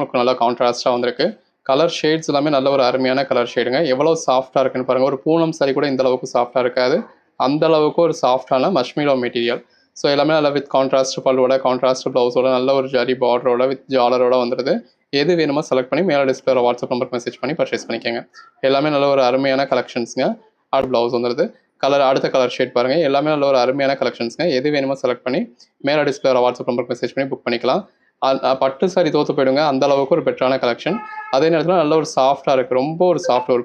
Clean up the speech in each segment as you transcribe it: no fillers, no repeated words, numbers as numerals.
உங்களுக்கு நல்லா கான்ட்ராஸ்ட்டாக வந்திருக்கு. கலர் ஷேட்ஸ் எல்லாமே நல்ல ஒரு அருமையான கலர் ஷேடுங்க. எவ்வளோ சாஃப்ட்டாக இருக்குன்னு பாருங்கள். ஒரு பூனம் சாரி கூட இந்த அளவுக்கு சாஃப்ட்டாக இருக்காது. அந்த அளவுக்கு ஒரு சாஃப்ட்டான மஷ்மிலோ மெட்டீரியல். ஸோ எல்லாமே நல்லா வித் கான்ட்ராஸ்ட் பல்லுவோட, கான்ட்ராஸ்ட் ப்ளவுஸோட, நல்ல ஒரு ஜரி பார்டரோட வித் ஜாலரோட வந்துடுது. எது வேணுமோ செலக்ட் பண்ணி மேலே டிஸ்பிளே வாட்ஸ்அப் நம்பருக்கு மெசேஜ் பண்ணி பர்ச்சேஸ் பண்ணிக்கோங்க. எல்லாமே நல்ல ஒரு அருமையான கலெக்ஷன்ஸுங்க. அடுத்த ப்ளவுஸ் வந்துடுது. அடுத்த கலர் ஷேட் பாருங்கள். எல்லாமே நல்ல ஒரு அருமையான கலெக்ஷன்ஸுங்க. எது வேணுமோ செலக்ட் பண்ணி மேலே டிஸ்பிளே வாட்ஸ்அப் நம்பருக்கு மெசேஜ் பண்ணி புக் பண்ணிக்கலாம். பட்டு சாரி தோற்று போயிடுங்க. அந்த அளவுக்கு ஒரு பெட்டரான கலெக்ஷன். அதே நேரத்தில் நல்ல ஒரு சாஃப்ட்டாக இருக்குது. ரொம்ப ஒரு சாஃப்ட் ஒரு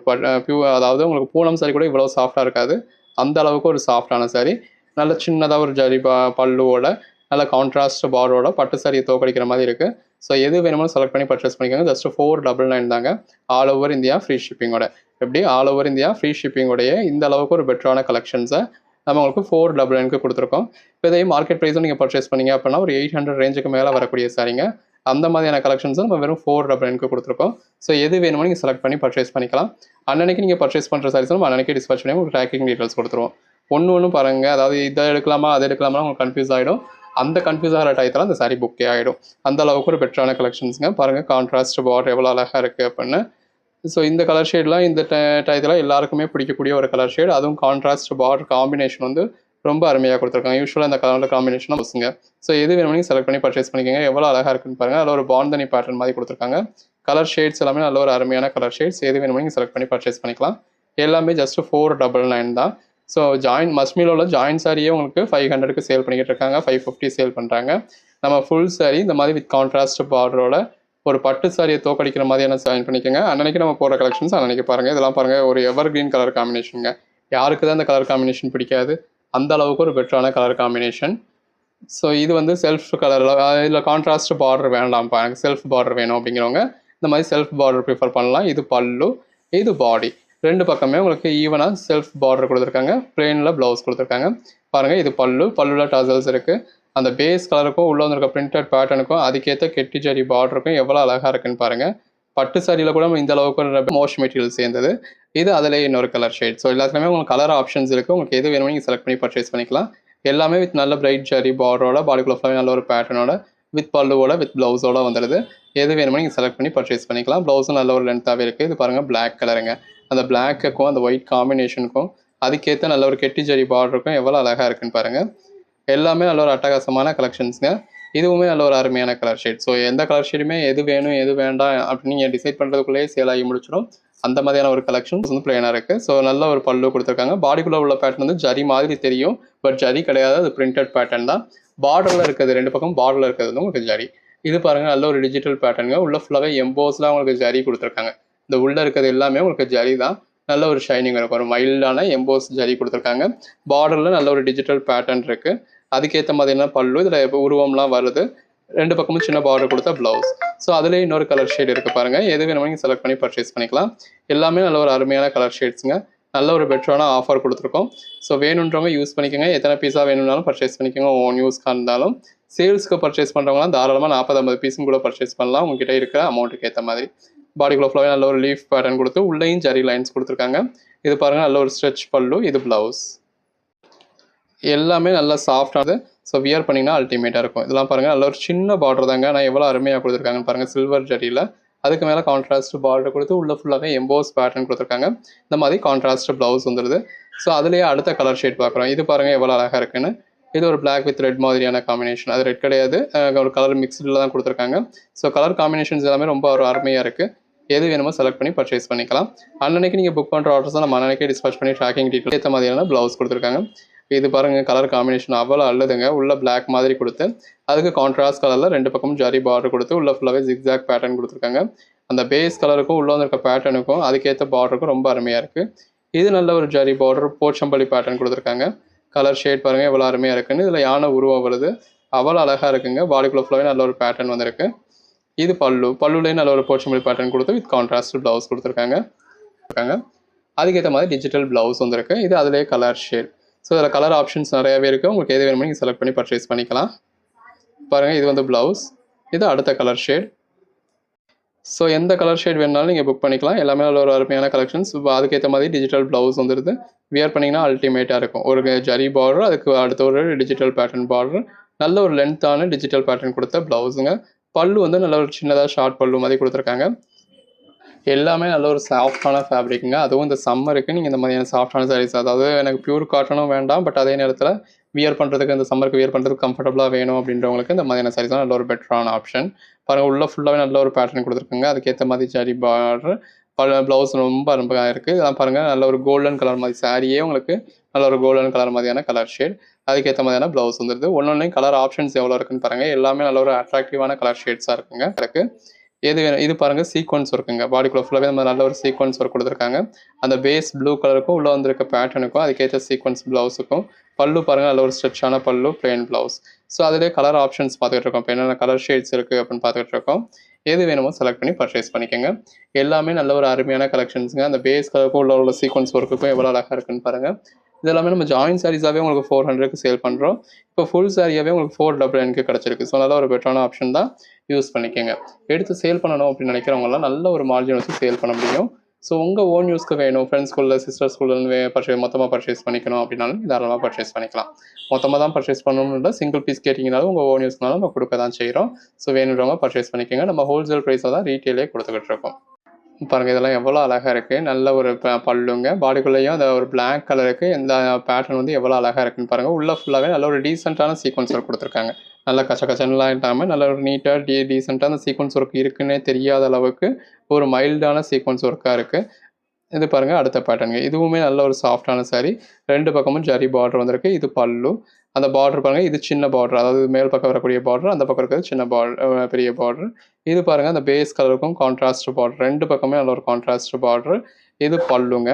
அதாவது உங்களுக்கு பூனம் சாரி கூட இவ்வளோ சாஃப்ட்டாக இருக்காது. அந்த அளவுக்கு ஒரு சாஃப்டான சாரி. நல்ல சின்னதாக ஒரு ஜரி பல்லுவோட, நல்ல கான்ட்ராஸ்ட் பார்டரோட பட்டு சாரியை தோக்கடிக்கிற மாதிரி இருக்குது. ஸோ எது வேணுமோ செலக்ட் பண்ணி பர்ச்சேஸ் பண்ணிக்கோங்க. ஜஸ்ட் 499 தாங்க. ஆல் ஓவர் இந்தியா ஃப்ரீ ஷிப்பிங்கோட. எப்படி ஆல் ஓவர் இந்தியா ஃப்ரீ ஷிப்பிங்கோடைய இந்த அளவுக்கு ஒரு பெட்டரான கலெக்ஷன்ஸை நம்ம உங்களுக்கு 499க்கு கொடுத்துருக்கோம். இப்போ இதே மார்க்கெட் ப்ரைஸும் நீங்கள் பர்ச்சேஸ் பண்ணிங்க அப்படின்னா ஒரு 800 ரேஞ்சுக்கு மேலே வரக்கூடிய சாரிங்க. அந்த மாதிரியான கலெக்ஷன்ஸும் நம்ம வெறும் 499க்கு கொடுத்துருக்கோம். ஸோ எது வேணுமோ நீங்கள் செலக்ட் பண்ணி பர்ச்சேஸ் பண்ணிக்கலாம். அன்னன்னைக்கு நீங்கள் பர்ச்சேஸ் பண்ணுற சாரீஸ் நம்ம அன்னன்னைக்கு டிஸ்பேச் பண்ணி உங்களுக்கு ட்ராக்கிங் டீட்டெயில்ஸ் கொடுத்துருவோம். ஒன்று பாருங்கள். அதாவது இதை எடுக்கலாமா அதை எடுக்கலாமா உங்களுக்கு கன்ஃபியூஸ் ஆகிடும். அந்த கன்ஃபியூஸ் ஆகிற டயத்தில் அந்த சாரி புக்கே ஆகிடும். அந்த அளவுக்கு ஒரு பெட்டரான கலெக்ஷன்ஸுங்க. பாருங்கள் கான்ட்ராஸ்ட் பார்டர் எவ்வளோ அழகாக இருக்குது அப்படின்னு. ஸோ இந்த கலர் ஷேட்லாம் இந்த டயத்தில் எல்லாருக்குமே பிடிக்கக்கூடிய ஒரு கலர் ஷேட். அதுவும் கான்ட்ராஸ்ட் பார்டர் காம்பினேஷன் வந்து ரொம்ப அருமையாக கொடுத்துருக்காங்க. யூஸ்வலாக இந்த கலர் காம்பினேஷனாக பசுங்க. ஸோ எது வேணுமோ செலக்ட் பண்ணி பர்ச்சேஸ் பண்ணிக்கோங்க. எவ்வளோ அழகாக இருக்குன்னு பாருங்கள். அதில் ஒரு பாந்தனி பேட்டர்ன் மாதிரி கொடுத்துருக்காங்க. கலர் ஷேட்ஸ் எல்லாமே நல்ல ஒரு அருமையான கலர் ஷேட்ஸ். எது வேணுமோ நீங்கள் செலக்ட் பண்ணி பர்ச்சேஸ் பண்ணிக்கலாம். எல்லாமே ஜஸ்ட் 499 தான். ஸோ மஸ்மிலோவில் ஜாயின் சாரியே உங்களுக்கு 500க்கு சேல் பண்ணிக்கிட்டு இருக்காங்க. 550 சேல் பண்ணுறாங்க. நம்ம ஃபுல் சாரி இந்த மாதிரி வித் கான்ட்ராஸ்ட் பார்டரோட ஒரு பட்டு சாரியை தோக்கடிக்கிற மாதிரியான ஜாயின் பண்ணிக்கோங்க. அன்னைக்கு நம்ம போகிற கலெக்ஷன்ஸ் அன்னைக்கு பாருங்கள். இதெல்லாம் பாருங்கள் ஒரு எவர் கிரீன் கலர் காம்பினேஷனுங்க. யாருக்கு தான் இந்த கலர் காம்பினேஷன் பிடிக்காது? அந்த அளவுக்கு ஒரு பெட்டரான கலர் காம்பினேஷன். ஸோ இது வந்து செல்ஃப் கலரில் இதில் கான்ட்ராஸ்ட் பார்டர் வேண்டாம்ப்பா, எனக்கு செல்ஃப் பார்டர் வேணும் அப்படிங்கிறவங்க இந்த மாதிரி செல்ஃப் பார்டர் ப்ரிஃபர் பண்ணலாம். இது பல்லு, இது பாடி. ரெண்டு பக்கமே உங்களுக்கு ஈவனாக செல்ஃப் பார்டர் கொடுத்துருக்காங்க. பிளெயினில் ப்ளவுஸ் கொடுத்துருக்காங்க. பாருங்கள் இது பல்லுவில் டசல்ஸ் இருக்குது. அந்த பேஸ் கலருக்கும் உள்ளே வந்திருக்க பிரிண்டட் பேட்டர்னுக்கும் அதுக்கேற்ற கெட்டி ஜரி பார்டருக்கும் எவ்வளோ அழகாக இருக்குன்னு பாருங்கள். பட்டு சாரியில் கூட இந்த அளவுக்கு மோஷ் மெட்டீரியல் சேர்ந்தது. இது அதிலே இன்னொரு கலர் ஷேட். ஸோ எல்லாத்துலேயுமே உங்களுக்கு கலர் ஆப்ஷன்ஸ் இருக்குது. உங்களுக்கு எது வேணுமோ நீங்கள் செலக்ட் பண்ணி பர்ச்சேஸ் பண்ணிக்கலாம். எல்லாமே வித் நல்ல பிரைட் ஜரி பார்டரோட, பாடிக்குள்ள ஃபுல்லாகவே நல்ல ஒரு பேட்டர்னோட, வித் பல்லுவோட, வித் ப்ளவுஸோட வந்துடுது. எது வேணுமோ நீங்கள் செலக்ட் பண்ணி பர்ச்சேஸ் பண்ணிக்கலாம். ப்ளவுஸும் நல்ல ஒரு லென்த்தாகவே இருக்குது. இது பாருங்கள் பிளாக் கலருங்க. அந்த பிளாக்குக்கும் அந்த ஒயிட் காம்பினேஷனுக்கும் அதுக்கேற்ற நல்ல ஒரு கெட்டி ஜரி பார்டருக்கும் எவ்வளோ அழகாக இருக்குன்னு பாருங்கள். எல்லாமே நல்ல ஒரு அட்டகாசமான கலெக்ஷன்ஸுங்க. இதுவுமே நல்ல ஒரு அருமையான கலர் ஷேட். ஸோ எந்த கலர் ஷேடுமே எது வேணும் எது வேண்டாம் அப்படின்னு நீங்கள் டிசைட் பண்ணுறதுக்குள்ளேயே சேல் ஆகி முடிச்சிடும். அந்த மாதிரியான ஒரு கலெக்ஷன்ஸ் வந்து பிளேனாக இருக்குது. ஸோ நல்ல ஒரு பல்லு கொடுத்துருக்காங்க. பாடிக்குள்ளே உள்ள பேட்டர்ன் வந்து ஜரி மாதிரி தெரியும். பட் ஜரி கிடையாது, அது பிரிண்டட் பேட்டர்ன் தான். பார்டரில் இருக்கிறது, ரெண்டு பக்கம் பார்டரில் இருக்கிறது வந்து உங்களுக்கு ஜரி. இது பாருங்கள் நல்ல ஒரு டிஜிட்டல் பேட்டர்னுங்க. உள்ள ஃபுல்லாகவே எம்போஸ்லாம் உங்களுக்கு ஜரி கொடுத்துருக்காங்க. இந்த உள்ளே இருக்கிறது எல்லாமே உங்களுக்கு ஜரி தான். நல்ல ஒரு ஷைனிங் இருக்கும். ஒரு மைல்டான எம்போஸ் ஜரி கொடுத்துருக்காங்க. பார்டரில் நல்ல ஒரு டிஜிட்டல் பேட்டர்ன் இருக்குது. அதுக்கேற்ற மாதிரியான பல்லு. இதில் உருவம்லாம் வருது. ரெண்டு பக்கமும் சின்ன பார்டர் கொடுத்தா ப்ளவுஸ். ஸோ அதுலேயே இன்னொரு கலர் ஷேட் இருக்குது பாருங்கள். எது வேணுமோ நீங்கள் செலக்ட் பண்ணி பர்ச்சேஸ் பண்ணிக்கலாம். எல்லாமே நல்ல ஒரு அருமையான கலர் ஷேட்ஸுங்க. நல்ல ஒரு பெட்டரான ஆஃபர் கொடுத்துருக்கோம். ஸோ வேணுன்றவங்க யூஸ் பண்ணிக்கோங்க. எத்தனை பீஸாக வேணும்னாலும் பர்ச்சேஸ் பண்ணிக்கோங்க. ஓன் யூஸ்க்காக இருந்தாலும் சேல்ஸுக்கு பர்ச்சேஸ் பண்ணுறவங்களாம் தாராளமாக 40-50 பீஸும் கூட பர்ச்சேஸ் பண்ணலாம். உங்ககிட்ட இருக்கிற அமௌண்ட்டுக்கு ஏற்ற மாதிரி. பாடிக்குள்ள ஃபுல்லாகவே நல்ல ஒரு லீஃப் பேட்டர்ன் கொடுத்து உள்ளேயும் ஜரி லைன்ஸ் கொடுத்துருக்காங்க. இது பாருங்கள் நல்ல ஒரு ஸ்ட்ரெச் பல்லு, இது ப்ளவுஸ். எல்லாமே நல்லா சாஃப்டானது. ஸோ வியர் பண்ணிங்கன்னா அல்டிமேட்டாக இருக்கும். இதெல்லாம் பாருங்கள் நல்ல ஒரு சின்ன பார்டர் தாங்க. நான் எவ்வளோ அருமையாக கொடுத்துருக்காங்கன்னு பாருங்கள். சில்வர் ஜரியில் அதுக்கு மேலே கான்ட்ராஸ்ட் பார்டர் கொடுத்து உள்ள ஃபுல்லாகவே எம்போஸ் பேட்டர்ன் கொடுத்துருக்காங்க. இந்த மாதிரி கான்ட்ராஸ்ட் ப்ளவுஸ் வந்துடுது. ஸோ அதுலேயே அடுத்த கலர் ஷேட் பார்க்குறோம். இது பாருங்கள் எவ்வளோ அழகாக இருக்குன்னு. இது ஒரு பிளாக் வித் ரெட் மாதிரியான காம்பினேஷன். அது ரெட் கிடையாது, ஒரு கலர் மிக்ஸ்டில் தான் கொடுத்துருக்காங்க. ஸோ கலர் காம்பினேஷன்ஸ் எல்லாமே ரொம்ப ஒரு அருமையாக இருக்குது. எது வேணுமோ செலக்ட் பண்ணி பர்ச்சேஸ் பண்ணிக்கலாம். அன்னைக்கு நீங்கள் புக் பண்ணுற ஆர்டர்ஸ் தான் நம்ம அன்னைக்கே டிஸ்பேச் பண்ணி ட்ராக்கிங் டீட்டெயில் ஏற்ற மாதிரியான ப்ளவுஸ் கொடுத்துருக்காங்க. இது பாருங்கள் கலர் காம்பினேஷன் அவ்வளோ அல்லதுங்க. உள்ள பிளாக் மாதிரி கொடுத்து அதுக்கு கான்ட்ராஸ்ட் கலரில் ரெண்டு பக்கமும் ஜரி பார்டர் கொடுத்து உள்ள ஃபுல்லாகவே ஜிக்ஸாக் பேட்டர்ன் கொடுத்துருக்காங்க. அந்த பேஸ் கலருக்கும் உள்ள இருக்க பேட்டர்னுக்கும் அதுக்கேற்ற பார்டருக்கும் ரொம்ப அருமையாக இருக்குது. இது நல்ல ஒரு ஜரி பார்டர் போச்சம்பள்ளி பேட்டர்ன் கொடுத்துருக்காங்க. கலர் ஷேட் பாருங்கள் எவ்வளோ அருமையாக இருக்குன்னு. இதில் யானை உருவம் வருது. அவ்வளோ அழகாக இருக்குங்க. பாடிக்குள்ள ஃபுல்லாகவே நல்ல ஒரு பேட்டர்ன் வந்திருக்கு. இது பல்லுலேயும் நல்ல ஒரு போச்சம்பள்ளி பேட்டர்ன் கொடுத்து வித் கான்ட்ராஸ்ட் ப்ளவுஸ் கொடுத்துருக்காங்க. அதுக்கேற்ற மாதிரி டிஜிட்டல் ப்ளவுஸ் வந்துருக்கு. இது அதிலே கலர் ஷேட். ஸோ இதில் கலர் ஆப்ஷன்ஸ் நிறையாவே இருக்குது. உங்களுக்கு எது வேணுமோ நீங்கள் செலக்ட் பண்ணி பர்ச்சேஸ் பண்ணிக்கலாம். பாருங்கள் இது வந்து ப்ளவுஸ். இது அடுத்த கலர் ஷேட். ஸோ எந்த கலர் ஷேட் வேணுனாலும் நீங்கள் புக் பண்ணிக்கலாம். எல்லாமே நல்ல ஒரு அருமையான கலெக்ஷன்ஸ். அதுக்கேற்ற மாதிரி டிஜிட்டல் ப்ளவுஸ் வந்துடுது. வியர் பண்ணிங்கன்னா அல்டிமேட்டாக இருக்கும். ஒரு ஜரி பார்டர், அதுக்கு அடுத்த ஒரு டிஜிட்டல் பேட்டர்ன் பார்டர், நல்ல ஒரு லென்த்தான டிஜிட்டல் பேட்டர்ன் கொடுத்த ப்ளவுஸுங்க. பல்லு வந்து நல்ல ஒரு சின்னதாக ஷார்ட் பல்லு மாதிரி கொடுத்துருக்காங்க. எல்லாமே நல்ல ஒரு சாஃப்டான ஃபேப்ரிக்குங்க. அதுவும் இந்த சம்மருக்கு நீங்கள் இந்த மாதிரியான சாஃப்டான சாரீஸ், அதாவது எனக்கு பியூர் காட்டனும் வேண்டாம், பட் அதே நேரத்தில் வியர் பண்ணுறதுக்கு, இந்த சம்மருக்கு வியர் பண்ணுறதுக்கு கம்ஃபர்டபுளாக வேணும் அப்படின்றவங்களுக்கு இந்த மாதிரியான சாரீஸ் தான் நல்ல ஒரு பெட்டரான ஆப்ஷன். பாருங்கள், உள்ள ஃபுல்லாகவே நல்ல ஒரு பேட்டர்ன் கொடுத்துருக்குங்க. அதுக்கேற்ற மாதிரி ஜரி பார்டர், ப்ளவுஸ் ரொம்ப அருமையாக இருக்குது. இதெல்லாம் பாருங்கள், நல்ல ஒரு கோல்டன் கலர் மாதிரி சாரியே உங்களுக்கு நல்ல ஒரு கோல்டன் கலர் மாதிரியான கலர் ஷேட். அதுக்கேற்ற மாதிரியான ப்ளவுஸ் வந்துடுது. ஒன்னொன்றையும் கலர் ஆப்ஷன்ஸ் எவ்வளோ இருக்குன்னு பாருங்கள். எல்லாமே நல்ல ஒரு அட்ராக்டிவான கலர் ஷேட்ஸாக இருக்குங்க. எனக்கு எது வேணும், இது பாருங்கள் சீக்வன்ஸ் ஒர்க்குங்க. பாடிக்குள்ளே ஃபுல்லாகவே நம்ம நல்ல ஒரு சீக்வன்ஸ் ஒர்க் கொடுத்துருக்காங்க. அந்த பேஸ் ப்ளூ கலருக்கும் உள்ளே வந்திருக்க பேட்டர்னுக்கும் அதுக்கேற்ற சீக்வன்ஸ் ப்ளவுஸுக்கும் பல்லு பாருங்கள், நல்ல ஒரு ஸ்ட்ரெச்சான பல்லு, பிளெயின் ப்ளவுஸ். ஸோ அதிலே கலர் ஆப்ஷன்ஸ் பார்த்துக்கிட்டு இருக்கோம். இப்போ என்னென்ன கலர் ஷேட்ஸ் இருக்குது அப்படின்னு பார்த்துக்கிட்டு இருக்கோம். எது வேணுமோ செலக்ட் பண்ணி பர்ச்சேஸ் பண்ணிக்கோங்க. எல்லாமே நல்ல ஒரு அருமையான கலெக்ஷன்ஸுங்க. அந்த பேஸ் கலருக்கும் உள்ள சீக்வன்ஸ் ஒர்க்குக்கும் எவ்வளோ அழகாக இருக்குன்னு பாருங்கள். இதெல்லாமே நம்ம ஜாயின் சாரீஸாகவே உங்களுக்கு 400க்கு சேல் பண்ணுறோம். இப்போ ஃபுல் சாரியாகவே உங்களுக்கு 499க்கு கிடச்சிருக்கு. ஸோ நல்ல ஒரு பெட்டரான ஆப்ஷன் தான், யூஸ் பண்ணிக்கோங்க. எடுத்து சேல் பண்ணணும் அப்படின்னு நினைக்கிறவங்களாம் நல்ல ஒரு மார்ஜின் வச்சு சேல் பண்ண முடியும். ஸோ உங்கள் ஓன் யூஸ்க்கு வேணும், ஃப்ரெண்ட்ஸ் ஸ்கூலில், சிஸ்டர் ஸ்கூலில் மொத்தமாக பர்ச்சேஸ் பண்ணிக்கணும் அப்படின்னாலும் தாராளமாக பர்ச்சேஸ் பண்ணிக்கலாம். மொத்தமாக தான் பர்ச்சேஸ் பண்ணணும்னு இல்லை, சிங்கிள் பீஸ் கேட்டிங்கனாலும் உங்கள் ஓன் யூஸ்னாலும் நம்ம கொடுக்க தான் செய்கிறோம். ஸோ வேணுன்றவங்க பர்ச்சேஸ் பண்ணிக்கோங்க. நம்ம ஹோல்சேல் ப்ரைஸில் தான் ரீட்டெயிலே கொடுத்துக்கிட்டு இருக்கோம். பாருங்கள், இதெல்லாம் எவ்வளோ அழகாக இருக்குது. நல்ல ஒரு பல்லுங்க. பாடிக்குள்ளேயும் அந்த ஒரு பிளாக் கலருக்கு இந்த பேட்டர்ன் வந்து எவ்வளோ அழகாக இருக்குன்னு பாருங்கள். உள்ளே ஃபுல்லாகவே நல்ல ஒரு டீசெண்டான சீக்வன்ஸ் ஒர்க் கொடுத்துருக்காங்க. நல்லா கச்ச கச்சன்லாம் இல்லாமல் நல்ல ஒரு நீட்டாக டீசெண்டாக அந்த சீக்வன்ஸ் ஒர்க் இருக்குன்னே தெரியாத அளவுக்கு ஒரு மைல்டான சீக்வன்ஸ் ஒர்க்காக இருக்குது. இது பாருங்கள், அடுத்த பேட்டர்னுங்க. இதுவுமே நல்ல ஒரு சாஃப்டான சாரீ. 2 பக்கமும் ஜரி பார்டர் வந்திருக்கு. இது பல்லு. அந்த பார்டர் பாருங்கள், இது சின்ன பார்டர், அதாவது மேல் பக்கம் வரக்கூடிய பார்டர், அந்த பக்கம் இருக்கிறது சின்ன பெரிய பார்டர். இது பாருங்கள், அந்த பேஸ் கலருக்கும் கான்ட்ராஸ்ட் பார்டர், 2 பக்கமே நல்ல ஒரு கான்ட்ராஸ்ட் பார்டர். இது பல்லுங்க.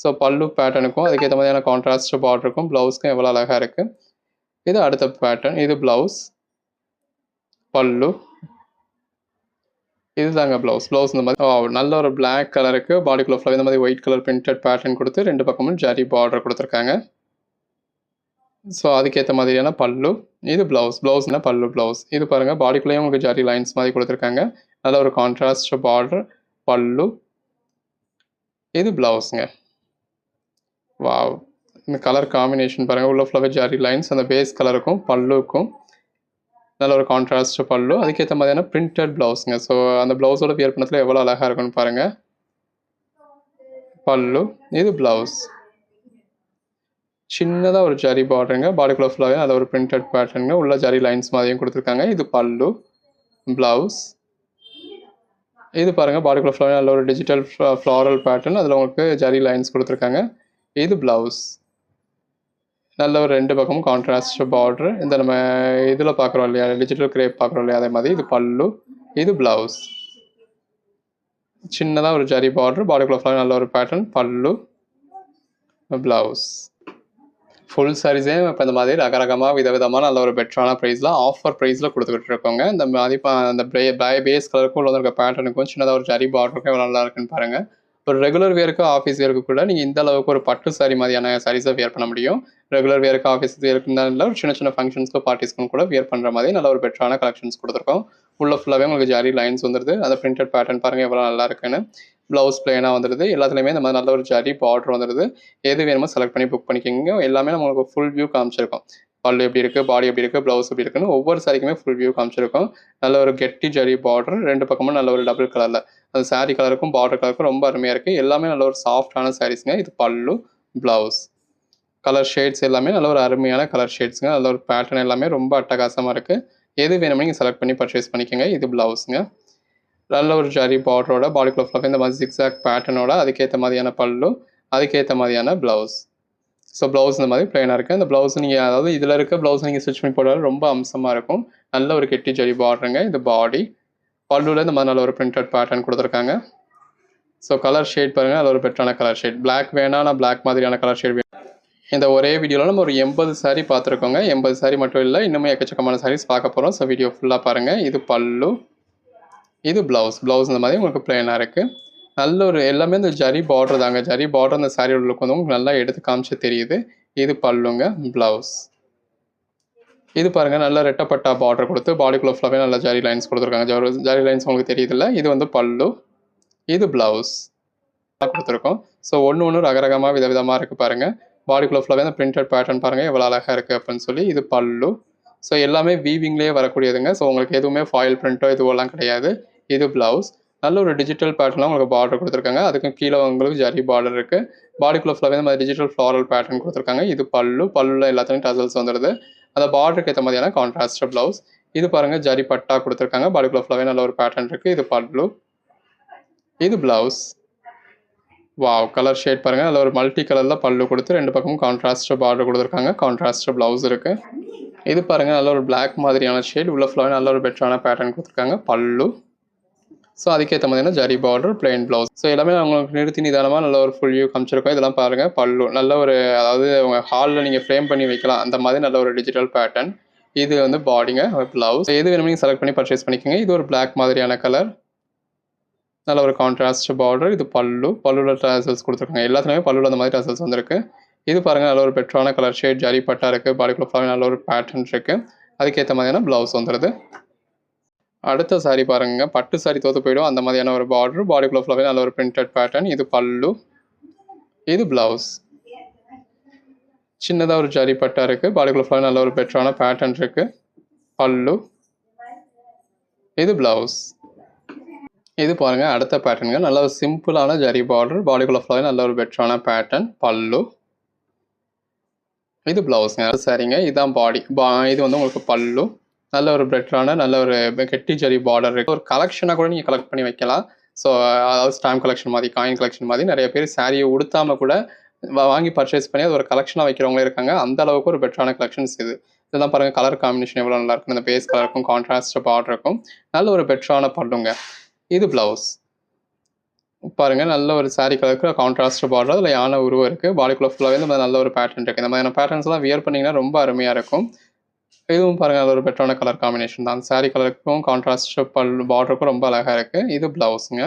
ஸோ பல்லு பேட்டர்னுக்கும் அதுக்கேற்ற மாதிரியான கான்ட்ராஸ்ட் பார்டருக்கும் ப்ளவுஸ்க்கும் எவ்வளோ அழகாக இருக்குது. இது அடுத்த பேட்டர்ன். இது ப்ளவுஸ், பல்லு, இதுதாங்க ப்ளவுஸ் இந்த மாதிரி நல்ல ஒரு பிளாக் கலருக்கு பாடிக்குள்ள ஃபுல்லாக இந்த மாதிரி ஒயிட் கலர் பிரிண்டட் பேட்டர்ன் கொடுத்து 2 பக்கமும் ஜரி பார்டர் கொடுத்துருக்காங்க. ஸோ அதுக்கேற்ற மாதிரியான பல்லு. இது ப்ளவுஸ்னா பல்லு ப்ளவுஸ். இது பாருங்கள், பாடிக்குள்ளேயும் உங்களுக்கு ஜரி லைன்ஸ் மாதிரி கொடுத்துருக்காங்க. நல்ல ஒரு கான்ட்ராஸ்ட் பார்டர், பல்லு. இது ப்ளவுஸுங்க. வாவ், இந்த கலர் காம்பினேஷன் பாருங்கள். உள்ள ஃபுல்லாகவே ஜரி லைன்ஸ், அந்த பேஸ் கலருக்கும் பல்லுக்கும் நல்ல ஒரு கான்ட்ராஸ்ட் பல்லு, அதுக்கேற்ற மாதிரியான பிரிண்டட் ப்ளவுஸுங்க. ஸோ அந்த ப்ளவுஸோட வியர் பண்ணத்தில் எவ்வளோ அழகாக இருக்குன்னு பாருங்கள். பல்லு, இது ப்ளவுஸ். சின்னதாக ஒரு ஜரி பார்டருங்க. பாடிக்குள்ள ஃபுல்லாகவே நல்ல ஒரு பிரிண்டட் பேட்டர்னுங்க. உள்ள ஜரி லைன்ஸ் மாதிரியும் கொடுத்துருக்காங்க. இது பல்லு, ப்ளவுஸ். இது பாருங்கள், பாடிக்குள்ள ஃபுல்லாகவே நல்ல ஒரு டிஜிட்டல் ஃப்ளாரல் பேட்டர்ன், அதில் உங்களுக்கு ஜரி லைன்ஸ் கொடுத்துருக்காங்க. இது ப்ளவுஸ். நல்ல ஒரு 2 பக்கமும் கான்ட்ராஸ்ட் பார்டர். இந்த நம்ம இதில் பார்க்குறோம் இல்லையா, டிஜிட்டல் கிரேப் பார்க்குறோம் இல்லையா, அதே மாதிரி இது பல்லு, இது ப்ளவுஸ். சின்னதாக ஒரு ஜரி பார்டர், பாடிக்குள்ள ஃபுல்லாக நல்ல ஒரு பேட்டர்ன், பல்லு, ப்ளவுஸ். ஃபுல் சாரீஸே இப்போ இந்த மாதிரி ரகரகமாக விதவிதமான நல்ல ஒரு பெட்டரான ப்ரைஸில், ஆஃபர் ப்ரைஸில் கொடுத்துக்கிட்டு இருக்கோங்க. இந்த மாதிரி அந்த பேஸ் கலருக்கும் உள்ள இருக்க பேட்டர்னுக்கும் சின்னதாக ஒரு ஜரி பார்டருக்கும் எவ்வளோ நல்லா இருக்குன்னு பாருங்கள். ஒரு ரெகுலர் வேருக்கு, ஆஃபீஸ் வேருக்கு கூட நீங்கள் இந்த அளவுக்கு ஒரு பட்டு சாரி மாதிரியான சாரீஸை வியர் பண்ண முடியும். ரெகுலர் வேருக்கு, ஆஃபீஸ் வேருக்கு இல்லை, ஒரு சின்ன சின்ன ஃபங்க்ஷன்ஸ்க்கு, பார்ட்டிஸ்க்கும் கூட வியர் பண்ணுற மாதிரி நல்ல ஒரு பெட்டரான கலெக்ஷன்ஸ் கொடுத்துருக்கோம். உள்ள ஃபுல்லாகவே உங்களுக்கு ஜரி லைன்ஸ் வந்துடுது. அந்த பிரிண்டட் பேட்டர்ன் பாருங்கள் எவ்வளோ நல்லா இருக்குன்னு. ப்ளவுஸ் பிளெயினாக வந்துடுது. எல்லாத்துலேயுமே இந்த மாதிரி நல்ல ஒரு ஜரி பார்டர் வந்துடுது. எது வேணுமோ செலக்ட் பண்ணி புக் பண்ணிக்கோங்க. எல்லாமே நம்மளுக்கு ஃபுல் வியூ காமிச்சிருக்கோம். பல்லு எப்படி இருக்குது, பாடி எப்படி இருக்குது, ப்ளவுஸ் எப்படி இருக்குன்னு ஒவ்வொரு சாரிக்குமே ஃபுல் வியூ காமிச்சிருக்கோம். நல்ல ஒரு கெட்டி ஜரி பார்டர், 2 பக்கமும் நல்ல ஒரு டபுள் கலரில், அந்த சாரீ கலருக்கும் பார்டர் கலருக்கும் ரொம்ப அருமையாக இருக்குது. எல்லாமே நல்ல ஒரு சாஃப்டான சாரீஸுங்க. இது பல்லு, ப்ளவுஸ். கலர் ஷேட்ஸ் எல்லாமே நல்ல ஒரு அருமையான கலர் ஷேட்ஸுங்க. நல்ல ஒரு பேட்டர்ன் எல்லாமே ரொம்ப அட்டகாசமாக இருக்குது. எது வேணுமோ நீங்கள் செலக்ட் பண்ணி பர்ச்சேஸ் பண்ணிக்கோங்க. இது ப்ளவுஸுங்க. நல்ல ஒரு ஜரி பார்டரோட, பாடிக்குள்ள ஃபுல்லாக இந்த மாதிரி ஜிக்ஸாக் பேட்டர்னோட, அதுக்கேற்ற மாதிரியான பல்லு, அதுக்கேற்ற மாதிரியான ப்ளவுஸ். ஸோ ப்ளவுஸ் இந்த மாதிரி பிளைனாக இருக்குது. அந்த ப்ளவுஸ் நீங்கள், அதாவது இதில் இருக்க ப்ளவுஸ் நீங்கள் ஸ்டிச் பண்ணி போட்டாலும் ரொம்ப அம்சமாக இருக்கும். நல்ல ஒரு கெட்டி ஜரி பார்டருங்க. இது பாடி, பல்லுவில் இந்த மாதிரி நல்ல ஒரு பிரிண்டட் பேட்டர்ன் கொடுத்துருக்காங்க. ஸோ கலர் ஷேட் பாருங்கள், நல்ல ஒரு பெட்டரான கலர் ஷேட். பிளாக் வேணால், நான் பிளாக் மாதிரியான கலர் ஷேட் வேணும். இந்த ஒரே வீடியோவில் நம்ம ஒரு 80 சாரீ பார்த்துருக்கோங்க. 80 சாரீ மட்டும் இல்லை, இன்னுமே எக்கச்சக்கமான சாரீஸ் பார்க்க போகிறோம். ஸோ வீடியோ ஃபுல்லாக பாருங்கள். இது பல்லு, இது ப்ளவுஸ். இந்த மாதிரி உங்களுக்கு பிளைனாக இருக்குது. நல்ல ஒரு எல்லாமே இந்த ஜரி பார்டர் தாங்க. ஜரி பார்டர் அந்த சாரியோட லுக் வந்து உங்களுக்கு நல்லா எடுத்து காமிச்சு தெரியுது. இது பல்லுங்க, ப்ளவுஸ். இது பாருங்கள், நல்ல ரெட்டப்பட்டா பார்டர் கொடுத்து பாடிக்குள்ள ஃபுல்லாகவே நல்ல ஜரி லைன்ஸ் கொடுத்துருக்காங்க. ஜரி லைன்ஸ் உங்களுக்கு தெரியுதுல்ல. இது வந்து பல்லு, இது ப்ளவுஸ் கொடுத்துருக்கோம். ஸோ ஒன்று ரகரகமாக விதவிதமாக இருக்குது பாருங்கள். பாடிக்குள்ள ஃபுல்லாகவே அந்த பிரிண்டட் பேட்டர்ன் பாருங்கள் எவ்வளோ அழகாக இருக்குது அப்படின்னு சொல்லி. இது பல்லு, ஸோ எல்லாமே வீவிங்லேயே வரக்கூடியதுங்க. ஸோ உங்களுக்கு எதுவுமே ஃபாயில் பிரிண்ட்டோ இதுவெல்லாம் கிடையாது. இது ப்ளவுஸ். நல்ல ஒரு டிஜிட்டல் பேட்டர்னில் உங்களுக்கு பார்டர் கொடுத்துருக்காங்க. அதுக்கும் கீழே உங்களுக்கு ஜரி பார்டர் இருக்குது. பாடிக்குள்ளே ஃபுல்லாகவே இந்த மாதிரி டிஜிட்டல் ஃப்ளாரல் பேட்டர்ன் கொடுத்துருக்காங்க. இது பல்லு. பல்லுல எல்லாத்துலேயும் டசல்ஸ் வந்துடுது. அந்த பார்டருக்கு ஏற்ற மாதிரியான கான்ட்ராஸ்ட் ப்ளவுஸ். இது பாருங்கள் ஜரி பட்டா கொடுத்துருக்காங்க. பாடிக்குள்ளே ஃபுல்லாகவே நல்ல ஒரு பேட்டர்ன் இருக்குது. இது பல்லு. இது ப்ளவுஸ். வாவ்! கலர் ஷேட் பாருங்கள். அதில் ஒரு மல்டி கலரில் பல்லு கொடுத்து 2 பக்கமும் கான்ட்ராஸ்ட் பார்டர் கொடுத்துருக்காங்க. கான்ட்ராஸ்ட் ப்ளவுஸ் இருக்குது. இது பாருங்கள் நல்ல ஒரு பிளாக் மாதிரியான ஷேட். உள்ள ஃபுல்லாகவே நல்ல ஒரு பெட்டரான பேட்டர்ன் கொடுத்துருக்காங்க. பல்லு. ஸோ அதுக்கேற்ற மாதிரியான zari border, plain blouse. So எல்லாமே உங்களுக்கு நிறுத்தி நிதானமாக நல்ல ஒரு ஃபுல் வியூ காமிச்சிருக்கோம். இதெல்லாம் பாருங்கள் பல்லு. நல்ல ஒரு அதாவது உங்கள் ஹாலில் நீங்கள் ஃப்ரேம் பண்ணி வைக்கலாம். அந்த மாதிரி நல்ல ஒரு டிஜிட்டல் பேட்டர்ன். இது வந்து பாடிங்க, ப்ளவுஸ். எது வேணுமோ நீங்கள் செலக்ட் பண்ணி பர்ச்சேஸ் பண்ணிக்கோங்க. இது ஒரு பிளாக் மாதிரியான கலர். நல்ல ஒரு கான்ட்ராஸ்ட் பார்டர். இது பல்லு. பல்லுவில் டசல்ஸ் கொடுத்துருக்காங்க. எல்லாத்துலேயுமே பல்லுவில் அந்த மாதிரி டசல்ஸ் வந்துருக்கு. இது பாருங்கள் நல்ல ஒரு பெட்டரான கலர் ஷேட். ஜரி பட்டா இருக்குது. பாடிக்குள்ள ஃபுல்லாகவே நல்ல ஒரு பேட்டர்ன் இருக்குது. அதுக்கேற்ற மாதிரியான ப்ளவுஸ் வந்துடுது. அடுத்த சாரீ பாருங்க. பட்டு சாரீ தோற்று போயிடும் அந்த மாதிரியான ஒரு பார்டர். பாடிக்குள்ள ஃபுல்லாகவே நல்ல ஒரு பிரிண்டட் பேட்டர்ன். இது பல்லு. இது ப்ளவுஸ். சின்னதாக ஒரு ஜரி பட்டா இருக்குது. பாடிக்குள்ள ஃபுல்லாகவே நல்ல ஒரு பெட்டரான பேட்டர்ன் இருக்குது. பல்லு. இது ப்ளவுஸ். இது பாருங்கள் அடுத்த பேட்டர்னுங்க. நல்ல ஒரு சிம்பிளான ஜரி பார்டர். பாடிக்குள்ள ஃபுல்லாகவே நல்ல ஒரு பெட்டரான பேட்டர்ன். பல்லு. இது ப்ளவுஸுங்க. சரிங்க. இதுதான் பாடி. இது வந்து உங்களுக்கு பல்லு. நல்ல ஒரு பெட்டரான நல்ல ஒரு கெட்டி ஜரி பார்டர் இருக்குது. ஒரு கலெக்ஷனாக கூட நீங்கள் கலெக்ட் பண்ணி வைக்கலாம். ஸோ அதாவது ஸ்டாம்ப் கலெக்ஷன் மாதிரி, காயின் கலெக்ஷன் மாதிரி நிறைய பேர் சாரியை உடுத்தாமல் கூட வாங்கி பர்ச்சேஸ் பண்ணி அது ஒரு கலெக்ஷனாக வைக்கிறவங்களே இருக்காங்க. அந்த அளவுக்கு ஒரு பெட்டரான கலெக்ஷன்ஸ் இது. இதெல்லாம் பாருங்கள் கலர் காம்பினேஷன் எவ்வளோ நல்லா இருக்கும். இந்த பேஸ் கலருக்கும் கான்ட்ராஸ்ட் பார்டர் இருக்கும். நல்ல ஒரு பெட்டரான பல்லுங்க. இது ப்ளவுஸ். பாருங்கள் நல்ல ஒரு சாரீ கலருக்கு கான்ட்ராஸ்ட் பார்டர். அதில் யானை உருவம் இருக்குது. பாடிக்குள்ள ஃபுல்லாகவே இந்த மாதிரி நல்ல ஒரு பேட்டர்ன் இருக்குது. இந்த மாதிரியான பேட்டர்ன்ஸ்லாம் வியர் பண்ணிங்கன்னா ரொம்ப அருமையாக இருக்கும். இதுவும் பாருங்கள் நல்ல ஒரு பெட்டரான கலர் காம்பினேஷன் தான். சாரீ கலருக்கும் கான்ட்ராஸ்ட் பார்டருக்கும் ரொம்ப அழகாக இருக்குது. இது ப்ளவுஸுங்க.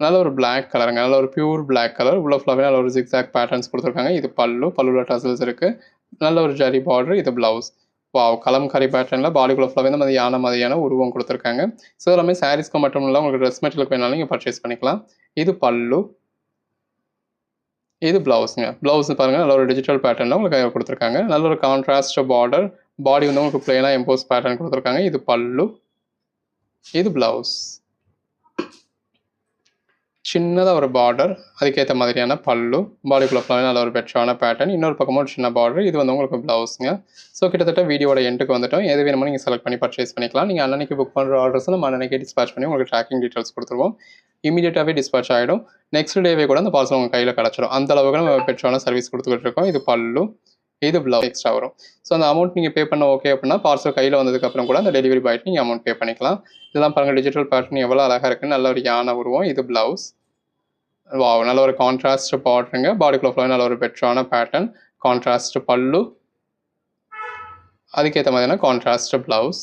நல்ல ஒரு பிளாக் கலருங்க. நல்ல ஒரு பியூர் பிளாக் கலர். உள்ள ஃபுல்லாகவே நல்ல ஒரு ஜிக்ஸாக் பேட்டர்ன்ஸ் கொடுத்துருக்காங்க. இது பல்லு. பல்லுவில் டசல்ஸ் இருக்குது. நல்ல ஒரு ஜரி பார்டர். இது ப்ளவுஸ். வாவ்! கலம்காரி பேட்டர்னில் பாடிக்குள்ள ஃபுல்லாகவே இந்த மாதிரி யானை மாதிரியான உருவம் கொடுத்துருக்காங்க. ஸோ எல்லாமே சாரீஸ்க்கு மட்டும் இல்லை, உங்களுக்கு ட்ரெஸ் மெட்டீரியலுக்கு வேணாலும் நீங்கள் பர்ச்சேஸ் பண்ணிக்கலாம். இது பல்லு. இது ப்ளவுஸுங்க. ப்ளவுஸ் பாருங்கள் நல்ல ஒரு டிஜிட்டல் பேட்டர்னில் உங்களுக்கு கொடுத்துருக்காங்க. நல்ல ஒரு கான்ட்ராஸ்ட் பார்டர். பாடி வந்து உங்களுக்கு பிளெயினாக எம்போஸ் பேட்டர்ன் கொடுத்துருக்காங்க. இது பல்லு. இது ப்ளவுஸ். சின்னதாக ஒரு பார்டர். அதுக்கேற்ற மாதிரியான பல்லு. பாடிக்குள்ள ஃபுல்லாகவே நல்ல ஒரு பெட்டரான பேட்டர்ன். இன்னொரு பக்கமும் ஒரு சின்ன பார்டர். இது வந்து உங்களுக்கு ப்ளவுஸுங்க. ஸோ கிட்டத்தட்ட வீடியோட எண்டுக்கு வந்துட்டோம். எது வேணுமோ நீங்கள் செலக்ட் பண்ணி பர்ச்சேஸ் பண்ணிக்கலாம். நீங்கள் அன்னன்னைக்கு புக் பண்ணுற ஆர்டர்ஸ் நம்ம அன்னன்னைக்கே டிஸ்பேச் பண்ணி உங்களுக்கு ட்ராக்கிங் டீட்டெயில்ஸ் கொடுத்துருவோம். இமீடியட்டாகவே டிஸ்பேச் ஆகிடும். நெக்ஸ்ட் டேவே கூட அந்த பார்சல் உங்கள் கையில் கிடச்சிடும். அந்த அளவுக்கு நம்ம பெட்டரான சர்வீஸ் கொடுத்துக்கிட்டு இருக்கோம். இது பல்லு. இது ப்ளவுஸ் எக்ஸ்ட்ரா வரும். ஸோ அந்த அமௌண்ட் நீங்கள் பே பண்ண ஓகே அப்படின்னா பார்சல் கையில் வந்ததுக்கப்புறம் கூட அந்த டெலிவரி பாய்ட்டு நீங்கள் அமௌண்ட் பே பண்ணிக்கலாம். இதெல்லாம் பாருங்கள் டிஜிட்டல் பேட்டர்ன் எவ்வளோ அழகாக இருக்குன்னு. நல்ல ஒரு யானை உருவம். இது ப்ளவுஸ். வாவ்! நல்ல ஒரு கான்ட்ராஸ்ட் பார்டருங்க. பாடிக்குள்ள ஃபுல்லாக நல்ல ஒரு பெட்டரான பேட்டர்ன். கான்ட்ராஸ்ட் பல்லு. அதுக்கேற்ற மாதிரியான கான்ட்ராஸ்ட் ப்ளவுஸ்.